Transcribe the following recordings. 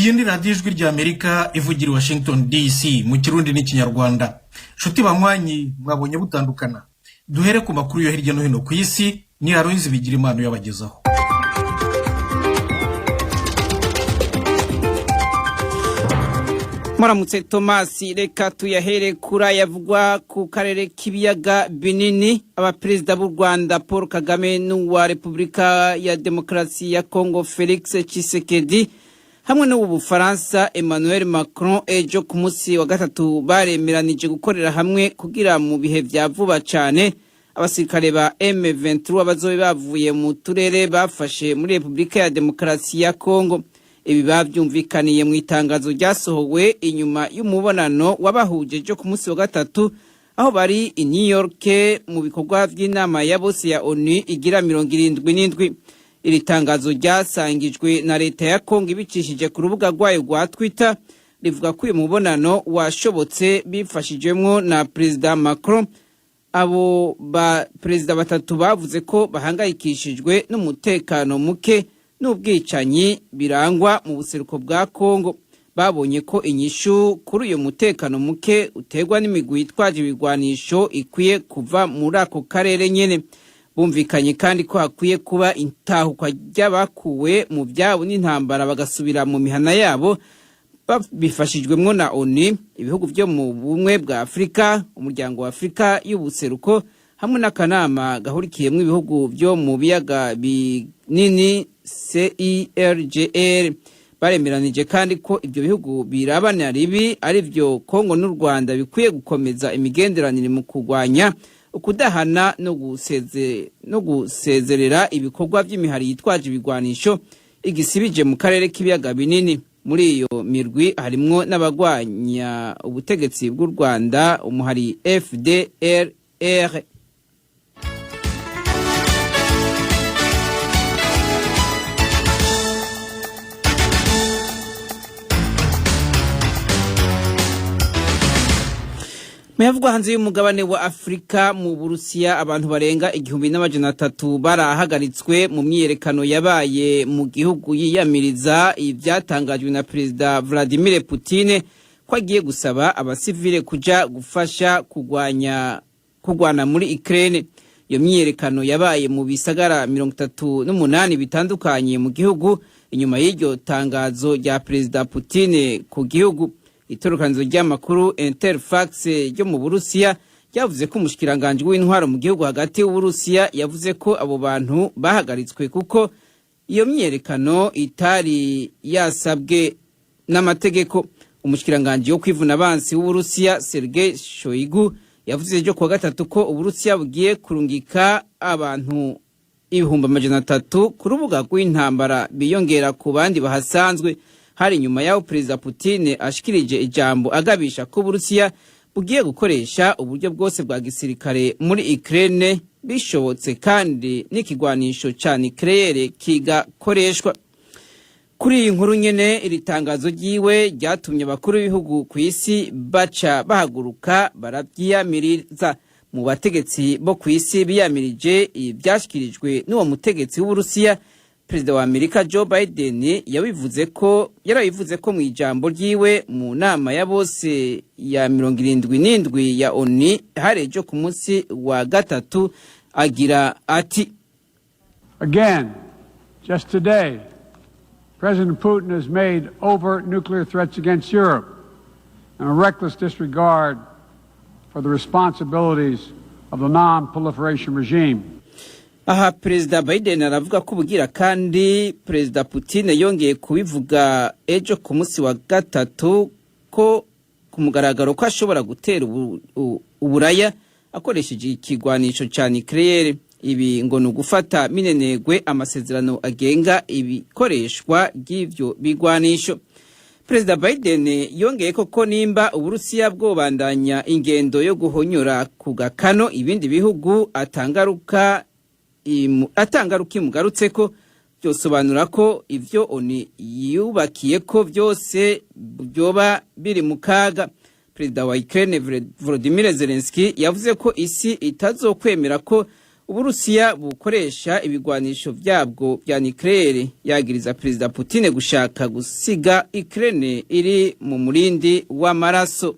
iyi ni radiyo ijwi ry'Amerika ivugira i Washington DC mu kirundi n'ikinyarwanda. Nshuti banywanyi mwabonye butandukana, duhere ku makuru yo hirya no hino ku isi ni Aronzi bigira impano yabagezaho. Muramutse Thomas, reka tuyahere kura yavugwa ku karere k'ibiyaga binini. Abaperezida b'u Rwanda Paul Kagame n'uwa Repubulika ya Demokarasi ya Congo Felix Tshisekedi hamwe n'Ubufaranca Emmanuel Macron ejo ku munsi wa gatatu baremeranije gukorera hamwe kugira mu bihe vya vuba cane abasirikare ba M23 bazobe bavuye mu turere bafashe muri Repubulika ya Demokarasi ya Congo. Ibi bavyumvikaniye mu itangazo ryasohowe inyuma y'umubonano wabahuje jo ku munsi wa gatatu aho bari i New York mu bikorwa vy'inama ya bose ya ONU igira 77. Iri tangazo ryasangijwe na leta ya Kongo ibicishije ku rubuga rwayo rwa Twitter rivuga ko uyu mubonano washobotse bifashijwemo na President Macron. Abo ba perezida batatu bavuze ko bahangayikishijwe n'umutekano muke n'ubwicanyi birangwa mu buseruko bwa Kongo. Babonye ko inyishu kuri uyu mutekano muke utegwa n'imigwi yitwaje ibigwanisho ikwiye kuva muri ako karere nyene. Bumvikanye kandi ko hakwiye kuba intahukwa ry'abakuwe mu byabo n'intambara bagasubira mu mihana yabo bifashijwemo na ONU, ibihugu byo mu bumwe bwa Afrika, umuryango wa Afrika y'ubuseruko hamwe n'akanama gahurikiyemo ibihugu byo mu biyaga binini CIRGL. Baremeranije kandi ko ibyo bihugu birabana ribi ari byo Kongo n'u Rwanda bikwiye gukomeza imigenderanire mu kugwanya ukudahana no gusezerera ibikorwa by'imihari yitwaje ibigwanisho igisibije mu karere k'ibiyaga binini. Muri iyo mirwi harimwo n'abagwanya ubutegetsi bw'u Rwanda umuhari FDLR. Muyavugwa hanze y'umugabane wa Afrika mu Burusiya abantu barenga 1300 barahagaritswe mu myiyerekano yabaye mu gihugu yiyamiriza ivyatangajwe na Perezida Vladimir Putin ko agiye gusaba abasivile kuja gufasha kugwana muri Ukraine. Iyo myiyerekano yabaye mu bisagara 38 bitandukanye mu gihugu inyuma y'iryo tangazo rya Perezida Putin ku gihugu. Itorokanizo ry'amakuru Interfax ryo mu Burusiya yavuze ko umushikiranganje w'intwaro mu gihugu hagati y'Uburusiya yavuze ko abo bantu bahagaritswe kuko iyo myiyerekano itari yasabwe n'amategeko. Umushikiranganje wo kwivuna abansi w'Uburusiya Sergei Shoigu yavuze ejo kuwa gatatu ko Uburusiya bugiye kurungika abantu 300 ku rubuga rw'intambara biyongera ku bandi bahasanzwe. Hari nyuma yaho Perezida Putin ashikirije ijambo agabisha ko Burusiya bugiye gukoresha uburyo bwose bwa gisirikare muri Ukraine bishobotse kandi n'ikigwanisho ca nucleaire kigakoreshwa. Kuri iyi nkuru nyene iri tangazo ryiwe ryatumye abakuru b'ibihugu ku isi baca bahaguruka baravyiyamiriza. Mu bategetsi bo ku isi biyamirije ivyashikirijwe n'uwo mutegetsi w'Uburusiya, Perezida wa Amerika Joe Biden yarabivuze ko mu ijambo ryiwe mu nama ya bose ya 77 ya ONU harejo ku munsi wa gatatu agira ati: Again, just today, President Putin has made overt nuclear threats against Europe and a reckless disregard for the responsibilities of the non-proliferation regime. Aha Perezida Biden aravuga ko bugira kandi Perezida Putin yongeye kubivuga ejo ku munsi wa gatatu ko ku mugaragaro ko ashobora gutera uburaya akoresheje ikigwanisho ca nucleaire. Ibi ngo no gufata minenegwe amasezerano agenga ibikoreshwa ry'ivyo bigwanisho. Perezida Biden yongeye ko nimba Uburusiya bwobandanya ingendo yo guhonyora ku gakano ibindi bihugu atangaruka imugarutse ko byosobanura ko ivyo ONU yubakiye ko byose byoba biri mu kaga. Perezida wa Ukraine Volodymyr Zelensky yavuze ko isi itazokwemera ko Uburusiya bukoresha ibigwanisho vyabwo vya nucleaire yagiriza Perezida Putin gushaka gusiga Ukraine iri mu murindi w'amaraso.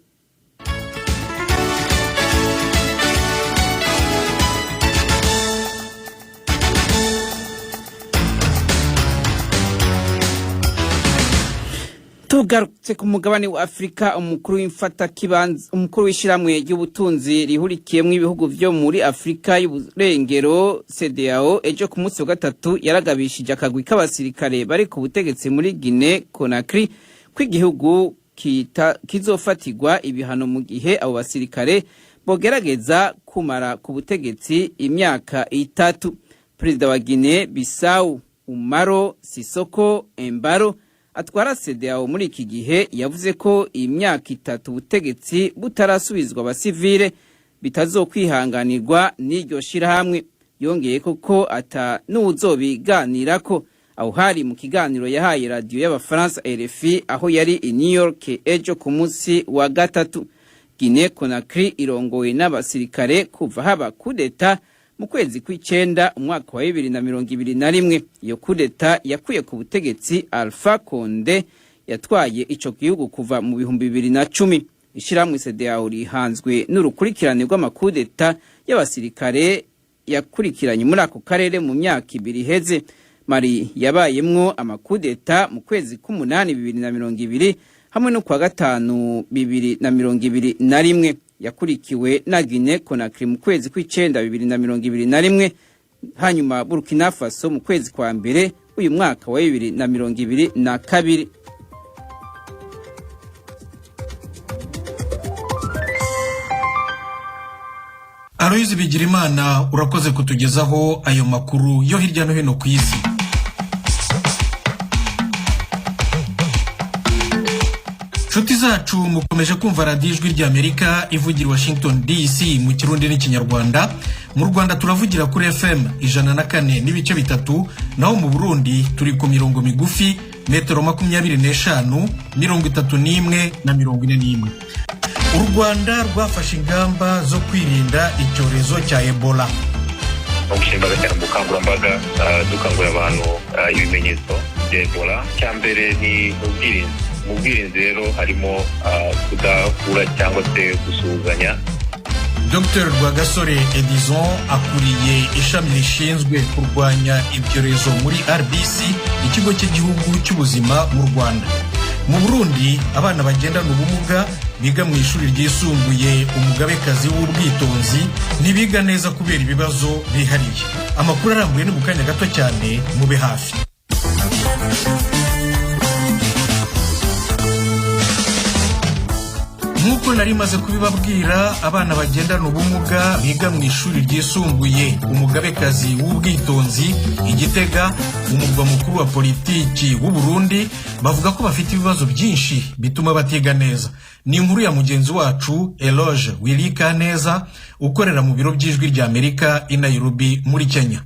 Tugarutse ku mugabane wa Afrika, umukuru w'ishiramwe ry'ubutunzi rihurikiyemwo ibihugu vyo muri Afrika y'uburengero CEDEAO ejo ku munsi wa gatatu yaragabishije akagwi k'abasirikare bari ku butegetsi muri Guinea Conakry kw'igihugu kizofatirwa ibihano mu gihe abo basirikare bogerageza kumara ku butegetsi imyaka 3. Perezida wa Guinea Bissau Umaro Sisoko Embalo atwara CEDEAO muri iki gihe yavuze ko imyaka 3 ubutegetsi butarasubizwa abasivile bitazokwihanganirwa n'iryo shirahamwe. Yongeye ko ata n'uzobiganirako. Aho hari mu kiganiro yahaye radio y'Abafaransa RFI aho yari i New York ejo ku munsi wa gatatu. Guinea Conakry irongowe n'abasirikare kuva haba kudeta mu kwezi kw'icenda umwaka wa 2021. Iyo kudeta yakuye ku butegetsi Alpha Conde yatwaye ico gihugu kuva mu 2010. Ishiramwe CEDEAO rihanzwe n'urukurikirane rw'amakudeta y'abasirikare yakurikiranye muri ako karere mu myaka 2 iheze. Mali yabayemwo amakudeta mu kwezi k'umunani 2020 hamwe no kwa gatanu 2021. Yakurikiwe na Guinea Conakry mu kwezi kw'icenda 2021, hanyuma Burkina Faso mu kwezi kwa mbere uyu mwaka wa 2022. Aloyizi Bigirimana urakoze kutugezaho ayo makuru yo hirya no hino ku isi. Nshuti zacu mukomeje kumva radio Ijwi ry'Amerika ivugira Washington DC mu Kirundi n'Ikinyarwanda. Mu Rwanda turavugira kuri FM 104.3, naho mu Burundi turi ku mirongo migufi metero 25, 31 na 41. U Rwanda rwafashe ingamba zo kwirinda icyorezo cya Ebola. Umushinga cyane bukangurambaga dukangurira abantu ibimenyetso bya Ebola. Cyambere ni ubwirinzi rero harimo kudakura cyangwa se gusuhuzanya. Dr. Rwagasore Edison akuriye ishami rishinzwe kurwanya ibyorezo muri RBC, ikigo cy'igihugu cy'ubuzima mu Rwanda. Mu Burundi abana bagendana ubumuga biga mu ishuri ryisumbuye Umugabekazi w'Ubwitonzi ntibiga neza kubera ibibazo bihariye. Amakuru arambuye ni mu kanya gato cyane, mube hafi. Nkuko nari maze kubibabwira, abana bagendana ubumuga biga mu ishuri ryisumbuye Umugabekazi w'Ubwitonzi Igitega, umurwa mukuru wa politiki w'u Burundi, bavuga ko bafite ibibazo byinshi bituma batiga neza. Ni inkuru ya mugenzi wacu Eloge Wilikaneza ukorera mu biro by'Ijwi ry'Amerika i Nairobi muri Kenya.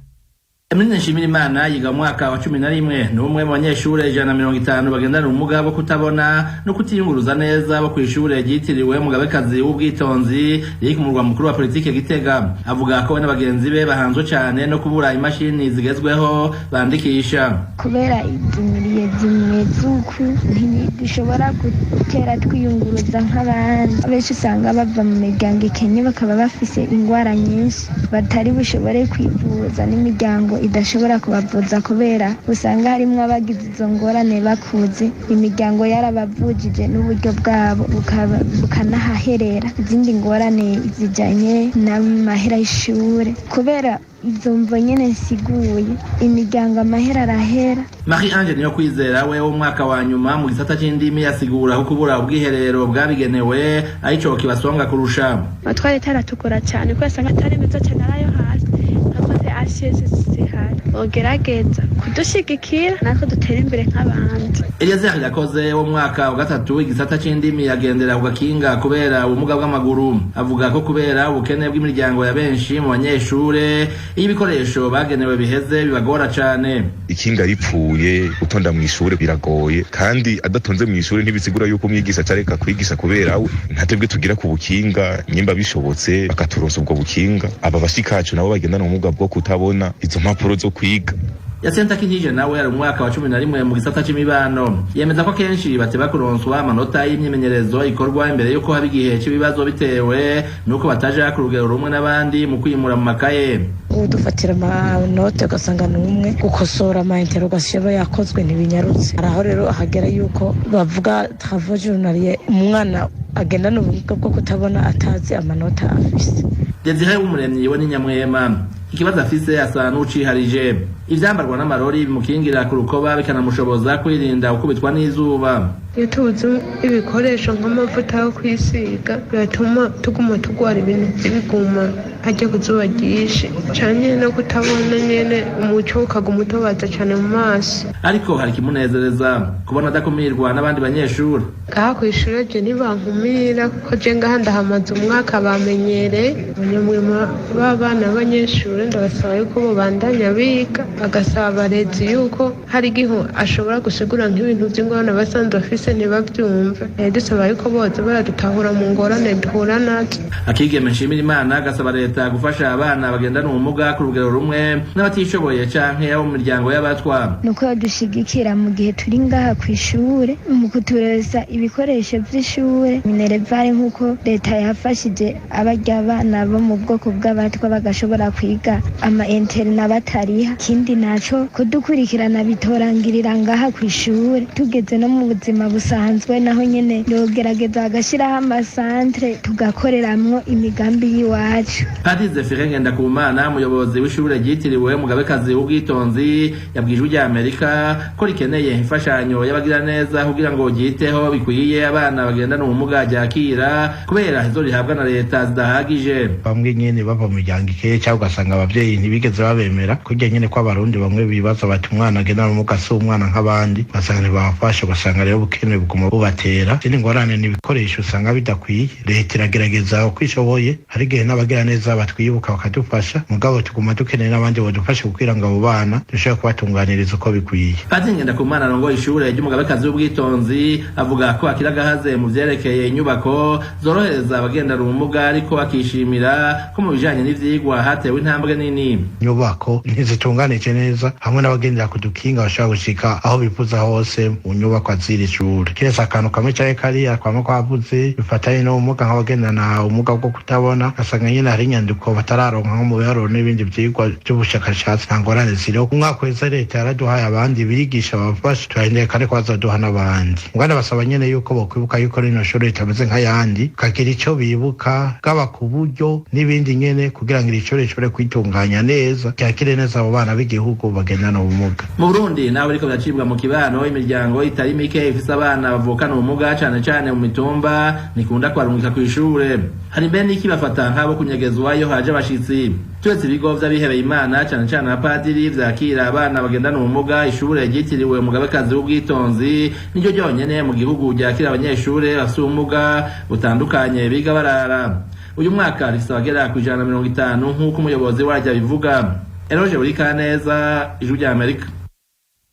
Emine Nshimirimana yiga mu mwaka wa 11 n'umwe mu banyeshure 150 bagendana ubumuga bwo kutabona no kutiyunguruza neza bo kw'ishure ryitiriwe Umugabekazi w'Ubwitonzi riri ku murwa mukuru wa politike Gitega. Avuga ko n'abagenzi be bahanzwe cyane no kubura imashini zigezweho bandikisha. Kubera izimiriye zimwe zuku ntibishobora gutera twiyunguruza nk'abandi. Abenshi usanga bava mu miryango ikenye bakaba bafise ingwara nyinshi batari bushobore kwivuza n'imiryango idashobora kubavuza kubera usanga harimo abagize izo ngorane bakuze, imiryango yarabavujije n'uburyo bwabo bukanahaherera. Izindi ngorane zijanye n'amahera y'ishure kubera izo mvo nyene nsiguye, imiryango amahera arahera. Marie Ange niyo kwizera we wo mwaka wa nyuma mu gisata c'indimi yasigura ko kubura ubwiherero bwabigenewe arico kibasonga kurusha. Atware taratukura cyane ko asanga atari meza cyane arayo hasi. Akoze siyese zihari bogerageza kudushigikira natwe dutera imbere nk'abandi. Eliezer Yakoze wo mwaka wa gatatu igisata c'indimi yagendera ku gakinga kubera ubumuga bw'amaguru. Avuga ko kubera ubukene bw'imiryango ya benshi mu banyeshure iyo ibikoresho bagenewe biheze bibagora cane. Ikinga ripfuye gutonda mu ishure biragoye, kandi adatonze mu ishure ntibisigura yuko umwigisha atareka kwigisha kubera we ntatebwe tugira ku bukinga nyimba bishobotse bakaturonsa ubwo bukinga. Aba bashikacu nabo bagendana ubumuga bwo kutabona izo mpapuro zo kwiga. Yasenta Kinije nawe ari umwaka wa 11 mu gisata c'imibano. Yemeza ko kenshi bateba kuronswa amanota y'imyimenyerezo ikorwa imbere yuko haba igihe cy'ibibazo bitewe nuko bataja ku rugero rumwe n'abandi mu kwimura mu makaye. Udufatira amanote ugasanga n'umwe gukosora ama interrogation yakozwe ntibinyarutse. Araho rero ahagera yuko bavuga travaux journalier umwana agenda n'ubumuga bwo kutabona atazi amanota afise. Desire Umuremyi we ni Nyamwema. Ikibazo afise asa n'uciharije. Ivyambarwa n'amarori bimukingira ku rukoba bikanamushoboza kwirinda ukubitwa n'izuba. Iyo tuzi ibikoresho nk'amavuta yo kwisiga biratuma tuguma tugwara ibintu biguma hajya kuzuba ryinshi cyane no kutabona nyene umuco ukaguma utobaza cyane mu maso. Ariko hari kimunezereza kubona adakumirwa n'abandi banyeshuri. Ngaha kw'ishure je ntibankumira kuko je ngaha ndahamaze umwaka bamenyereye. Abanyamwema b'abana b'abanyeshure ndabasaba yuko bobandanya biga, bagasaba abarezi yuko hari igihe ashobora gusigura nk'ibintu vy'ingorane basanzwe bafise ntibavyumve. Dusaba yuko boza baradutahura mu ngorane duhura nazo. Akigeme Nshimirimana agasaba leta gufasha abana bagendana ubumuga ku rugero rumwe n'abatishoboye canke abo mu miryango y'abatwa. Nuko dushigikira mu gihe turi ngaha kw'ishure mu kutureza ibikoresho vy'ishure minerevare nk'uko leta yafashije abarya abana bo mu bwoko bw'abatwa bagashobora kwiga ama interna batariha. Kindi naco kudukurikirana bitorangirira ngaha kw'ishure tugeze no mu buzima busanzwe naho nyene yogerageza agashiraho amasantre tugakoreramwo imigambi y'iwacu. Padiri Zefire Ngendakumana umuyobozi w'ishure ryitiriwe Umugabekazi w'Ubwitonzi yabwijwe rya Amerika ko rikeneye imfashanyo y'abagira neza kugira ngo ryiteho bikwiye abana bagendana ubumuga ryakira kubera izo rihabwa na leta zidahagije. Bamwe nyene bava mu miryango ikeye cyangwa ugasanga abavyeyi ntibigeze babemera kurya nyene ko abarundi bamwe bibaza bati umwana agendana ubumuga si umwana nk'abandi, basanga ntibabafasha, ugasanga rero ubukene buguma bubatera. Ikindi ngorane ni ibikoresho usanga bidakwiye. Leta iragerageza uko ishoboye, hari igihe n'abagira neza batwibuka bakadufasha, mugabo tuguma dukeneye n'abandi bodufasha kugira ngo abo bana dushobore kubatunganiriza uko bikwiye. Padiri Ngendakumana arongoye ishure ry'Umugabekazi w'Ubwitonzi avuga ko akiragahaze mu vyerekeye inyubako zorohereza abagendana ubumuga, ariko akishimira ko mu bijanye n'ivyigwa hatewe intambwe nini. Inyubako ntizitunganije neza, hamwe n'abagendera ku dukinga bashobora gushika aho bifuza hose mu nyubako z'iri shure. Kiretse akantu kamwe canke kariya kwama kwavuze bifatanye n'ubumuga nk'abagendana ubumuga bwo kutabona, asanga nyene hari inyandiko batararonka nko mu biharuro n'ibindi vyigwa vy'ubushakashatsi. Nta ngorane ziriho. Umwaka wese leta yaraduhaye abandi bigisha babafasha, turarindiriye kandi ko bazoduha n'abandi. Ngana basaba nyene yuko bokwibuka yuko rino shure ritameze nk'ayandi, kagira ico bibuka bwaba ku buryo n'ibindi nyene kugira ngo iri shure rishobore kwitunganya neza, ryakire neza abo bana b'igihugu bagendana ubumuga. Mu Burundi naho biriko biracibwa mu kibano imiryango itari mike ifise abana bavukana ubumuga cane cane mu mitumba nikunda kwarungika kw'ishure. Hari mbene iki bafata nk'abo kunyegezwa iyo haje abashitsi. Turetse ibigo vy'abihebeye Imana cane cane abapadiri vyakira abana bagendana ubumuga, ishure ryitiriwe Umugabekazi w'Ubwitonzi niryo ryonyene mu gihugu ryakira abanyeshure bafise ubumuga butandukanye biga barara. Uyu mwaka rifise abagera ku 150 nk'uko umuyobozi waryo abivuga. Eroje Burikaneza, Ijwi rya Amerika.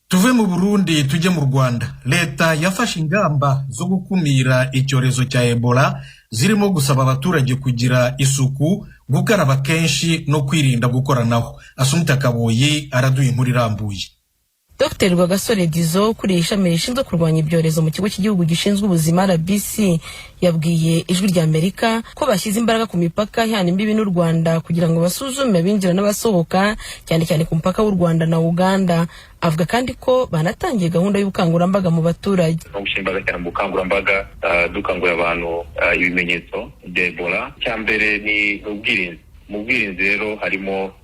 Tuve mu Burundi tujye mu Rwanda. Leta yafashe ingamba zo gukumira icyorezo cya Ebola zirimo gusaba abaturage kugira isuku, gukaraba kenshi no kwirinda gukoranaho. Asumta Kaboyi araduye inkuru irambuye. Dr. Rwagasore Dizo kuri ishami rishinzwe kurwanya ibyorezo mu kigo cy'igihugu gishinzwe ubuzima RBC yabwiye Ijwi rya Amerika ko bashyize imbaraga ku mipaka ihana imbibi n'u Rwanda kugira ngo basuzume abinjira n'abasohoka, cyane cyane ku mupaka w'u Rwanda na Uganda. Avuga kandi ko banatangiye gahunda y'ubukangurambaga mu baturage. Gushyira cyane mu bukangurambaga dukangurira abantu ibimenyetso bya Ebola. Cyambere ni ubwirinzi. Mu bwirinzi rero harimo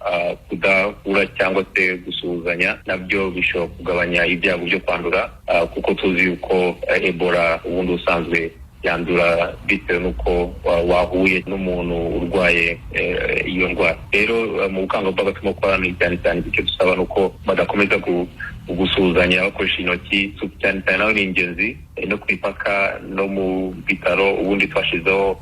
kudahura cyangwa se gusuhuzanya, nabyo bishobora kugabanya ibyago byo kwandura, kuko tuzi yuko Ebola ubundi usanzwe yandura bitewe n'uko wahuye n'umuntu urwaye iyo ndwara. Rero mu bukangurambaga turimo gukorana cyane cyane icyo dusaba nuko badakomeza gusuhuzanya bakoresha intoki, cyane cyane naho ni ingenzi no ku mipaka no mu bitaro. Ubundi twashizeho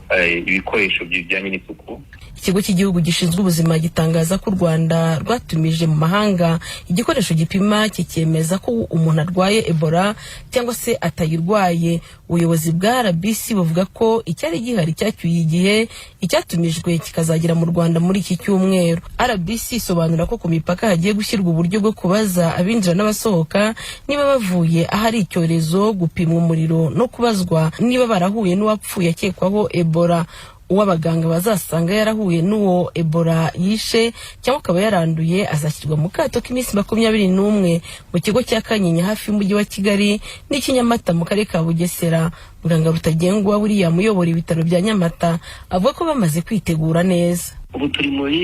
ibikoresho bijyanye n'isuku. Ikigo cy'igihugu gishinzwe ubuzima gitangaza ko u Rwanda rwatumije mu mahanga igikoresho gipima kikemeza ko umuntu arwaye Ebola cyangwa se atayirwaye. Ubuyobozi bwa RBC buvuga ko icyari gihari cyacyuye igihe, icyatumijwe kikazagera mu Rwanda muri iki cyumweru. RBC isobanura ko ku mipaka hagiye gushyirwa uburyo bwo kubaza abinjira n'abasohoka niba bavuye ahari icyorezo, gupimwa umuriro no kubazwa niba barahuye n'uwapfuye akekwaho Ebola. Uw'abaganga bazasanga yarahuye n'uwo Ebola yishe cyangwa akaba yaranduye azashyirwa mu kato k'iminsi 21 mu kigo cya Kanyinya hafi y'umujyi wa Kigali n'Ikinyamata mu karere ka Bugesera. Muganga Rutagengwa William uyobora ibitaro bya Nyamata avuga ko bamaze kwitegura neza. Ubu turi muri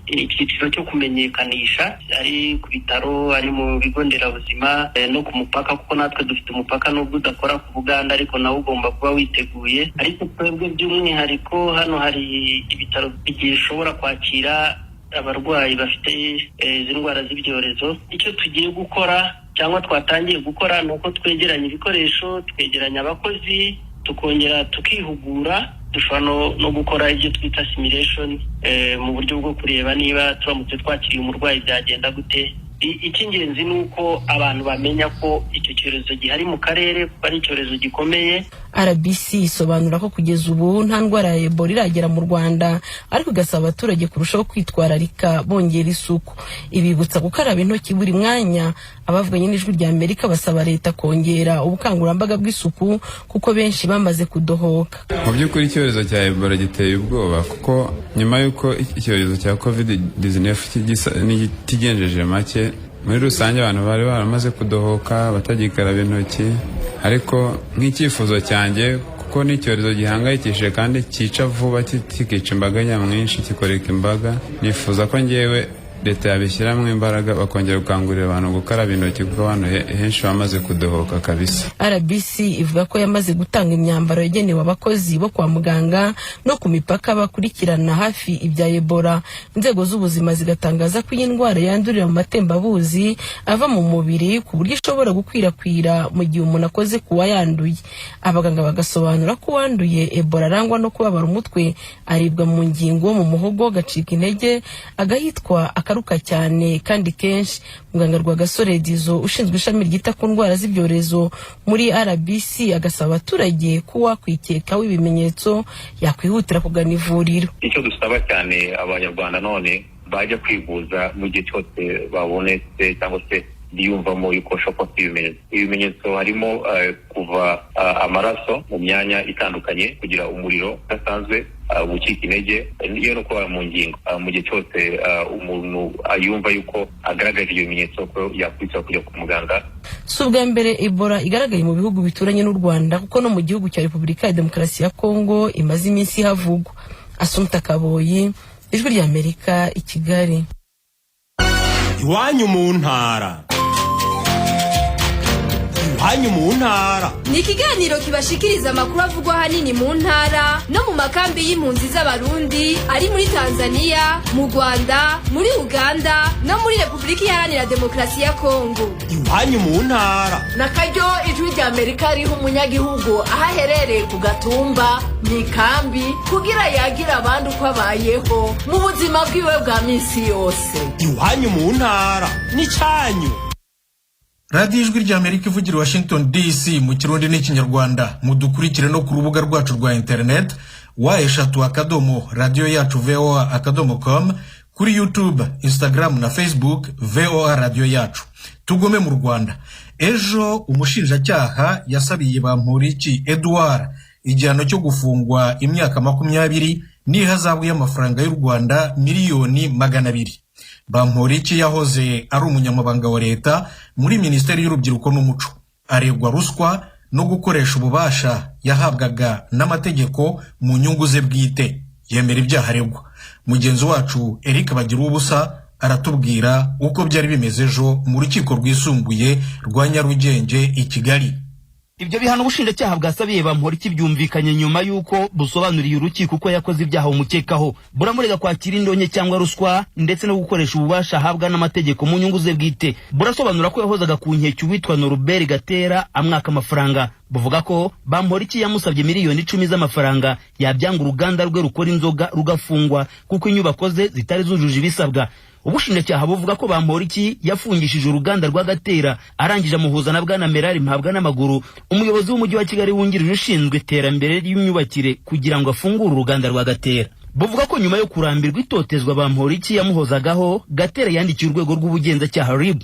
icyiciro cyo kumenyekanisha, ari ku bitaro, ari mu bigo nderabuzima no ku mupaka, kuko natwe dufite umupaka nubwo udakora ku Buganda ariko nawe ugomba kuba witeguye. Ariko twebwe by'umwihariko hano hari ibitaro bishobora kwakira abarwayi bafite izi ndwara z'ibyorezo. Icyo tugiye gukora cyangwa twatangiye gukora ni uko twegeranya ibikoresho, twegeranya abakozi, tukongera tukihugura. Dushobora no gukora ibyo twita simulation mu buryo bwo kureba niba turamutse twakiriye umurwayi byagenda gute. Icy'ingenzi ni uko abantu bamenya ko icyo cyorezo gihari mu karere, ko ari icyorezo gikomeye. RBC isobanura ko kugeza ubu nta ndwara ya Ebola iragera mu Rwanda, ariko igasaba abaturage kurushaho kwitwararika bongera isuku. Ibibutsa gukaraba intoki buri mwanya. Abavuganye n'Ijwi rya Amerika basaba leta kongera ubukangurambaga bw'isuku kuko benshi bamaze kudohoka. Mu by'ukuri icyorezo cya Ebola giteye ubwoba kuko nyuma y'uko icyorezo cya COVID-19 kigenjeje make, muri rusange abantu bari baramaze kudohoka batagikaraba intoki. Ariko nk'icyifuzo cyanjye, kuko n'icyorezo gihangayikishije kandi cyica vuba kikica imbaga nyamwinshi, kikoreka imbaga, nifuza ko ngewe leta yabishyiramo imbaraga bakongera gukangurira abantu gukaraba intoki kuko abantu henshi bamaze kudohoka kabisa. RBC ivuga ko yamaze gutanga imyambaro yagenewe abakozi bo kwa muganga no ku mipaka bakurikirana hafi ibya Ebola. Inzego z'ubuzima zigatangaza ko iyi ndwara yandurira mu matembabuzi ava mu mubiri ku buryo ishobora gukwirakwira mu gihe umuntu akoze ku wayanduye. Abaganga bagasobanura ko uwanduye Ebola arangwa no kubabara umutwe, aribwa mu ngingo, mu muhogo, gacika intege, agahitwa akaruka cyane kandi kenshi. Muganga Rwagasore Dizo ushinzwe ishami ryita ku ndwara z'ibyorezo muri RBC agasaba abaturage ko wakwikekaho ibimenyetso yakwihutira kugana ivuriro. Icyo dusaba cyane abanyarwanda none bajya kwivuza mu gihe cyose babonetse cyangwa se biyumvamo yuko shopot ibimenyetso harimo kuva amaraso mu myanya itandukanye, kugira umuriro udasanzwe, gucika intege, iyo no kuba mu ngingo. Mu gihe cyose umuntu ayumva yuko agaragaje ibyo bimenyetso ko yakwitsa kujya ku muganga. Si ubwa mbere Ebola igaragaye mu bihugu bituranye n'u Rwanda kuko no mu gihugu cya Repubulika ya Demokarasi ya Kongo imaze iminsi havugwa. Asumta Kaboyi, Ijwi rya Amerika, i Kigali. Iwanyu mu ntara. Iwanyu mu ntara ni ikiganiro kibashikiriza amakuru avugwa ahanini mu ntara no mu makambi y'impunzi z'Abarundi ari muri Tanzania, mu Rwanda, muri Uganda no muri Repubulika Iharanira Demokarasi ya Kongo. Iwanyu mu ntara. Nakaryo Ijwi rya Amerika riha umunyagihugu aho aherereye ku gatumba, mu ikambi, kugira yagira abandi uko abayeho mu buzima bwiwe bwa minsi yose. Iwanyu mu ntara ni cyanyu. Radio Ijwi rya Amerika ivugira Washington DC mu Kirundi n'Ikinyarwanda. Mudukurikire no ku rubuga rwacu rwa internet wa@radioyacu.voa.com, kuri YouTube, Instagram na Facebook VOA Radio Yacu. Tugume mu Rwanda. Ejo umushinjacyaha yasabiye Bamporiki Edouard igihano cyo gufungwa imyaka 20 n'ihazabu y'amafaranga y'u Rwanda miliyoni 200. Bamporiki yahoze ari umunyamabanga wa leta muri Minisiteri y'Urubyiruko n'Umuco. Aregwa ruswa no gukoresha ububasha yahabwaga n'amategeko mu nyungu ze bwite. Yemera ibyaha aregwa. Mugenzi wacu Eric Bagirubusa aratubwira uko byari bimeze ejo mu rukiko rwisumbuye rwa Nyarugenge i Kigali. Ibyo bihano ubushinjacyaha bwasabiye Bamporiki byumvikanye nyuma y'uko busobanuriye urukiko ko yakoze ibyaha umukekaho. Buramurega kwakira indonke cyangwa ruswa ndetse no gukoresha ububasha ahabwa n'amategeko mu nyungu ze bwite. Burasobanura ko yahozaga ku nkeke witwa Norbert Gatera amwaka amafaranga. Buvuga ko Bamporiki yamusabye miliyoni 10 z'amafaranga yabyanga uruganda rwe rukora inzoga rugafungwa kuko inyubako ze zitari zujuje ibisabwa. Ubushinjacyaha buvuga ko Bamporiki yafungishije uruganda rwa Gatera arangije amuhuza na bwana Merari mpabwa n'amaguru, umuyobozi w'umujyi wa Kigali wungirije ushinzwe iterambere y'imyubakire, kugira ngo afungure uruganda rwa Gatera. Buvuga ko nyuma yo kurambirwa itotezwa Bamporiki yamuhozagaho, Gatera yandikiye urwego rw'ubugenzacyaha RIB.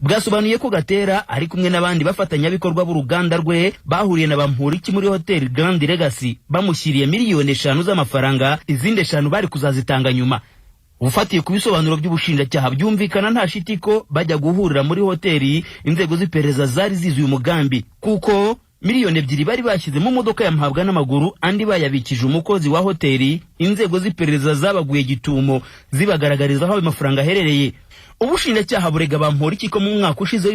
Bwasobanuye ko Gatera ari kumwe n'abandi bafatanyabikorwa b'uruganda rwe bahuriye na Bamporiki muri Hotel Grand Legacy bamushyiriye miliyoni 5 z'amafaranga, izindi 5 bari kuzazitanga nyuma. Ufatiye ku bisobanuro by'ubushinjacyaha byumvikana nta shiti ko bajya guhurira muri hoteli inzego z'iperereza zari zizuye umugambi, kuko miliyoni 2 bari bashyize mu modoka ya mpabwa n'amaguru, andi bayabikije umukozi wa hoteli. Inzego z'iperereza zabaguye gitumo zibagaragariza aho amafaranga aherereye. Ubushinjacyaha burega Bamporiki ko mu mwaka ushize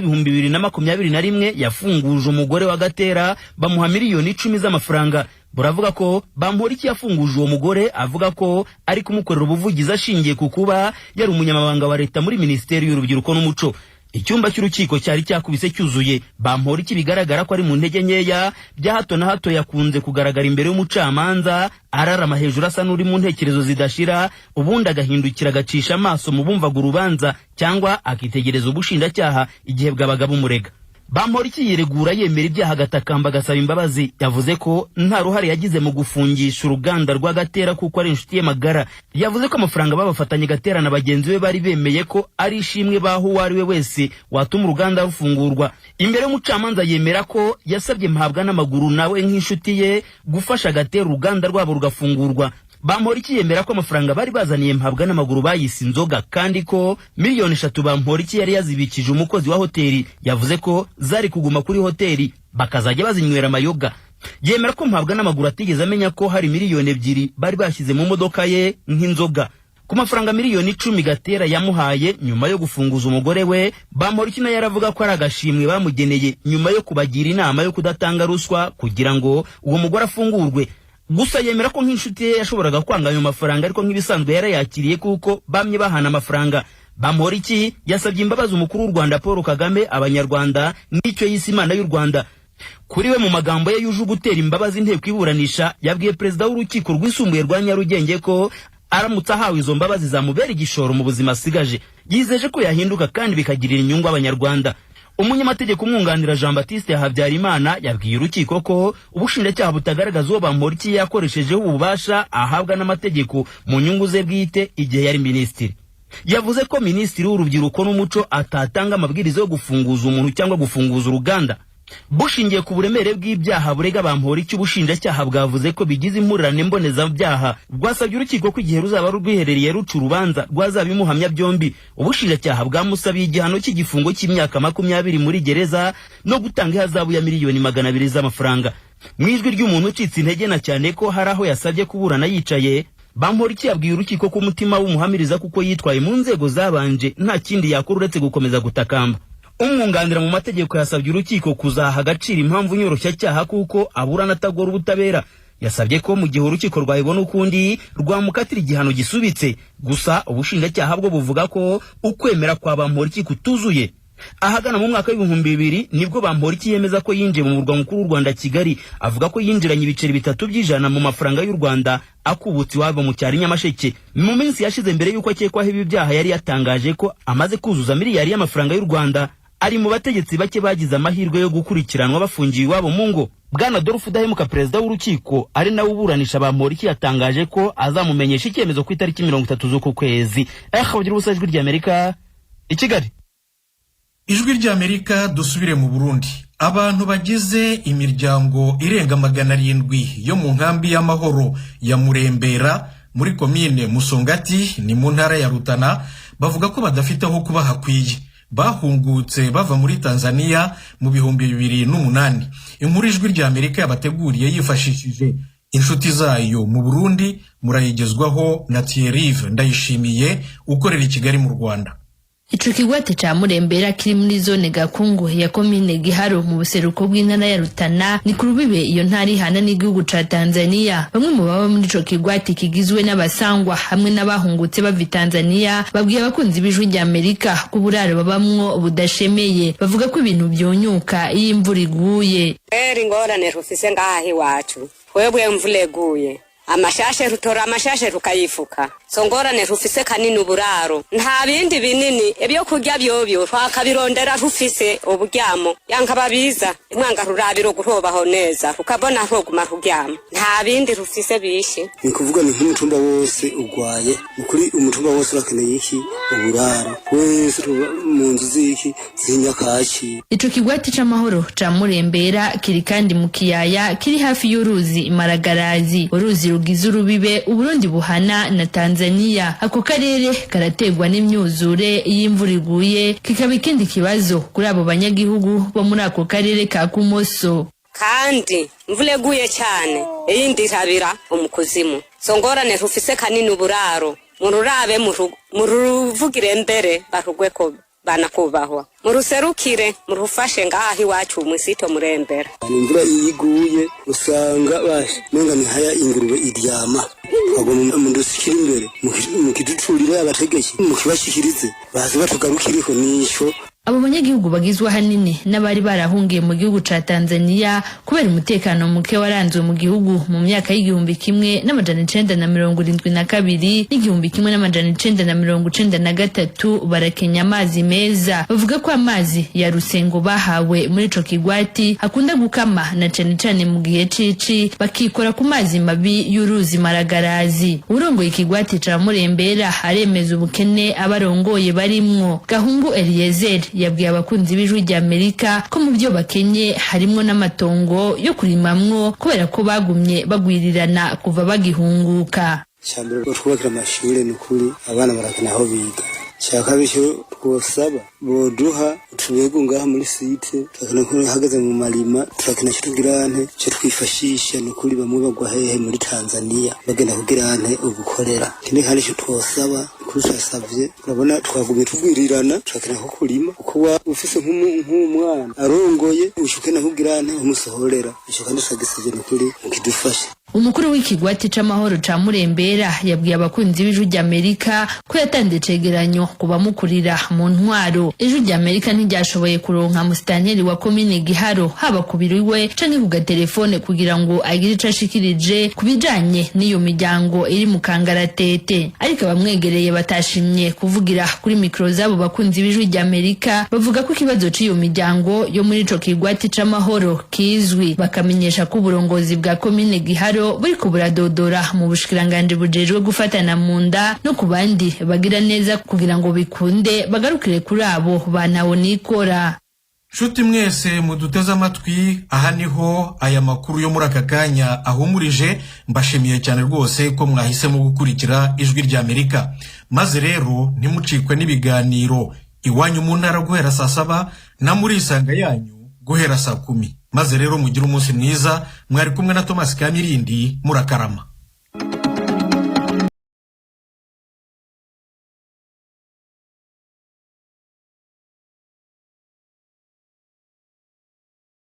w'2021 yafunguje umugore wa Gatera bamuha miliyoni 10 z'amafaranga. Buravuga ko Bamporiki yafunguje uwo mugore avuga ko ari kumukorera ubuvugizi ashingiye ku kuba yari umunyamabanga wa leta muri Minisiteri y'Urubyiruko n'Umuco. Icyumba cy'urukiko cyari cyakubise cyuzuye. Bamporiki bigaragara ko ari mu ntege nkeya, bya hato na hato yakunze kugaragara imbere y'umucamanza ararama hejuru asa n'uri mu ntekerezo zidashira, ubundi agahindukira agacisha amaso mu bumvaga urubanza cyangwa akitegereza ubushinjacyaha igihe bwabaga bumurega. Bamporiki yiregura yemera ibyaha agatakamba agasaba imbabazi. Yavuze ko nta ruhare yagize mu gufungisha uruganda rwa Gatera kuko ari inshuti ye magara. Yavuze ko amafaranga babafatanye Gatera na bagenzi be bari bemeye ko ari ishimwe baho uwari we wese watuma uruganda rufungurwa. Imbere y'umucamanza yemera ko yasabye mpabwa n'amaguru nawe nk'inshuti ye gufasha Gatera uruganda rwabo rugafungurwa. Bamporiki yemera ko amafaranga bari bazaniye mpabwa n'amaguru bayise inzoga, kandi ko miliyoni 3 Bamporiki yari yazibikije umukozi wa hoteli. Yavuze ko zari kuguma kuri hoteli bakazajya bazinywera amayoga. Yemera ko mpabwa n'amaguru atigeze amenya ko hari miliyoni 2 bari bashyize mu modoka ye nk'inzoga. Ku mafaranga miliyoni 10 Gatera yamuhaye nyuma yo gufunguza umugore we, Bamporiki nayo yaravuga ko ari agashimwe bamugeneye nyuma yo kubagira inama yo kudatanga ruswa kugira ngo uwo mugore afungurwe. Gusa yemera ko nk'inshuti ye yashoboraga kwanga ayo mafaranga, ariko nk'ibisanzwe yarayakiriye kuko bamye bahana amafaranga. Bamporiki yasabye imbabazi umukuru w'u Rwanda Paul Kagame, abanyarwanda n'icyo yise Imana y'u Rwanda. Kuri we mu magambo ye yuje gutera imbabazi inteko iburanisha, yabwiye perezida w'urukiko rwisumbuye rwa Nyarugenge ko aramutse ahawe izo mbabazi zamubera igishoro mu buzima asigaje. Yizeje ko yahinduka kandi bikagirira inyungu abanyarwanda. Umunyamategeko umwunganira Jean Baptiste Habyarimana yabwiye urukiko ko ubushinjacyaha butagaragaza uwo Bamporiki yakoreshejeho ububasha ahabwa n'amategeko mu nyungu ze bwite igihe yari minisitiri. Yavuze ko minisitiri w'urubyiruko n'umuco atatanga amabwiriza yo gufunguza umuntu cyangwa gufunguza uruganda. Bushingiye ku buremere bw'ibyaha burega Bamporiki, ubushinjacyaha bwavuze ko bigize impurirane mbonezabyaha. Rwasabye urukiko ko igihe ruzaba rwiherereye ruca urubanza rwazabimuhamya byombi. Ubushinjacyaha bwamusabiye igihano cy'igifungo cy'imyaka 20 muri gereza no gutanga ihazabu ya miliyoni 200 z'amafaranga. Mu ijwi ry'umuntu ucitse intege na cyane ko hari aho yasabye kuburana yicaye, Bamporiki yabwiye urukiko ko umutima w'umuhamiriza kuko yitwaye mu nzego zabanje nta kindi yakora uretse gukomeza gutakamba. Umwunganira mu mategeko yasabye urukiko kuzaha agaciro impamvu nyoroshya kuko aburana atagora ubutabera. Yasabye ko mu gihe urukiko rwayibona ukundi rwamukatira igihano gisubitse. Gusa ubushinjacyaha bwo buvuga ko ukwemera kwa Bamporiki kutuzuye. Ahagana mu mwaka w'2000 nibwo Bamporiki yemeza ko yinjiye mu murwa mukuru w'u Rwanda Kigali. Avuga ko yinjiranye ibiceri 3 by'ijana mu mafaranga y'u Rwanda akubutse iwabo mu cyari Nyamasheke. Mu minsi yashize mbere y'uko akekwaho ibi byaha yari yatangaje ko amaze kuzuza miliyari y'amafaranga y'u Rwanda. Ari mu bategetsi bake bagize amahirwe yo gukurikiranwa bafungiye iwabo mu ngo. Bwana Adolphe Udahemuka, perezida w'urukiko ari nawe uburanisha Bamporiki, yatangaje ko azamumenyesha icyemezo ku itariki 30 z'uku kwezi. Bagira ubusajwi ry'Amerika i Kigali. Ijwi ry'Amerika dusubire mu Burundi. Abantu bagize imiryango irenga 700 yo mu nkambi y'amahoro ya Murembera muri komine Musongati ni mu ntara ya Rutana bavuga ko badafite aho kuba hakwiye. Bahungutse bava muri Tanzania mu 2008. Inkuru Ijwi ry'Amerika yabateguriye yifashishije inshuti zayo mu Burundi, murayigezwaho na Thierry Ndayishimiye ukorera i Kigali mu Rwanda. Ico kigwati ca Murembera kiri muri zone Gakungu ya komine Giharo mu buseruko bw'intara ya Rutana ni ku rubibe iyo ntara ihana n'igihugu ca Tanzania. Bamwe mu baba muri ico kigwati kigizwe n'abasangwa hamwe n'abahungutse bava Tanzania babwiye abakunzi b'ijwi rya Amerika ku buraro babamwo budashemeye. Bavuga ko ibintu byonyuka iyo imvura iguye. Ingorane rufise ngaha iwacu twebwe imvura iguye amashashe rutora amashashe rukayifuka songorane rufise kanini uburaro nta bindi binini ebyo kurya byobyo twakabirondera rufise uburyamo yanka babiza imwanga rurabiro guhobaho neza ukabona roguma ruryamo nta bindi rufise bishi ni kuvuga ni nk'umutumba wose ugwaye ukuri umutumba wose urakeneye iki uburaro wese mu nzu ziki zinyakaci. Ico kigwati c'amahoro ca Murembera kiri kandi mu kiyaya kiri hafi y'uruzi Maragarazi uruzi rugize urubibe Uburundi buhana na Tanzania. Ako karere karategwa n'imyuzure y'imvura iguye kikaba ikindi kibazo kuri abo banyagihugu bo muri ako karere ka Kumoso. Kandi imvura iguye cyane iyindi irabira umukuzimu songorane rufise kanini uburaro mururabe muruvugire mbere barugweko banakubahwa muruserukire murufashe ngaha iwacu umusito Murembera. Imvura iguye usanga bashe menga ni haya ingurube iryama agomba mu dusikira imbere mu kiduturire abategeki mu kibashikirize bazi batugarukiriko nisho. Abo banyagihugu bagizwe hanini n'abari barahungiye mu gihugu ca Tanzania kubera umutekano muke waranzwe mu gihugu mu myaka y'igihumbi kimwe n'amajana 1972 n'igihumbi kimwe n'amajana 1993 barakenya amazi meza. Bavuga ko amazi ya Rusengo bahawe muri ico kigwati akunda gukama na cane mu gihe cici bakikora ku mazi mabi y'uruzi Maragarazi. Urongoye ikigwati ca Murembera aremeza ubukene abarongoye barimwo. Gahungu Eliezer yabwiye abakunzi b'ijwi rya Amerika ko mu byo bakenye harimo n'amatongo yo kurimamwo kubera ko bagumye bagwirirana kuva bagihunguka. Cyambere ko twubakira amashure n'ukuri abana barakana aho biga. Cyakabisho twosaba boduha tubego ngaha muri site tukana ko hagaze mu marima turakina cyitugirante cyo twifashisha n'ukuri bamwe bagwa hehe muri Tanzania bagenda kugirante ubukorera kindi kandi cyo twosaba kurusasavye urabona twagumye tugwirirana turakina ko kurima uko ufise nk'umwana arongoye ushukena kugirante umusohorera cyo kandi sagisije n'ukuri mukidufasha. Umukuru w'ikigwati c'amahoro ca Murembera yabwiye abakunzi b'ijwi rya Amerika ko yatanze cegeranyo kuba mukurira mu ntwaro. Ijwi rya Amerika ntiryashoboye kuronka musitanteri wa komine Giharo haba kubiriwe canke ku gatelefone kugira ngo agire ico ashikirije kubijanye n'iyo miryango iri mu kangaratete, ariko abamwegereye batashimye kuvugira kuri mikro zabo bakunzi b'ijwi rya Amerika. Bavuga ko ikibazo c'iyo miryango yo muri ico kigwati c'amahoro kizwi, bakamenyesha ko uburongozi bwa komine Giharo buri kuburadodora mu bushikiranganje bujejwe gufatana mu nda no ku bandi bagira neza kugira ngo bikunde bagarukire kuri abo banawo nikora. Shuti mwese muduteze amatwi, aha niho aya makuru yo muri aka kanya ahumurije. Mbashimiye cyane rwose ko mwahisemo gukurikira ijwi rya Amerika, maze rero ntimucikwe n'ibiganiro iwanyu mu ntara guhera saa 7 na muri isanga yanyu guhera saa 10. Maze rero mugire umunsi mwiza. Mwari kumwe na Thomas Kamirindi, murakarama.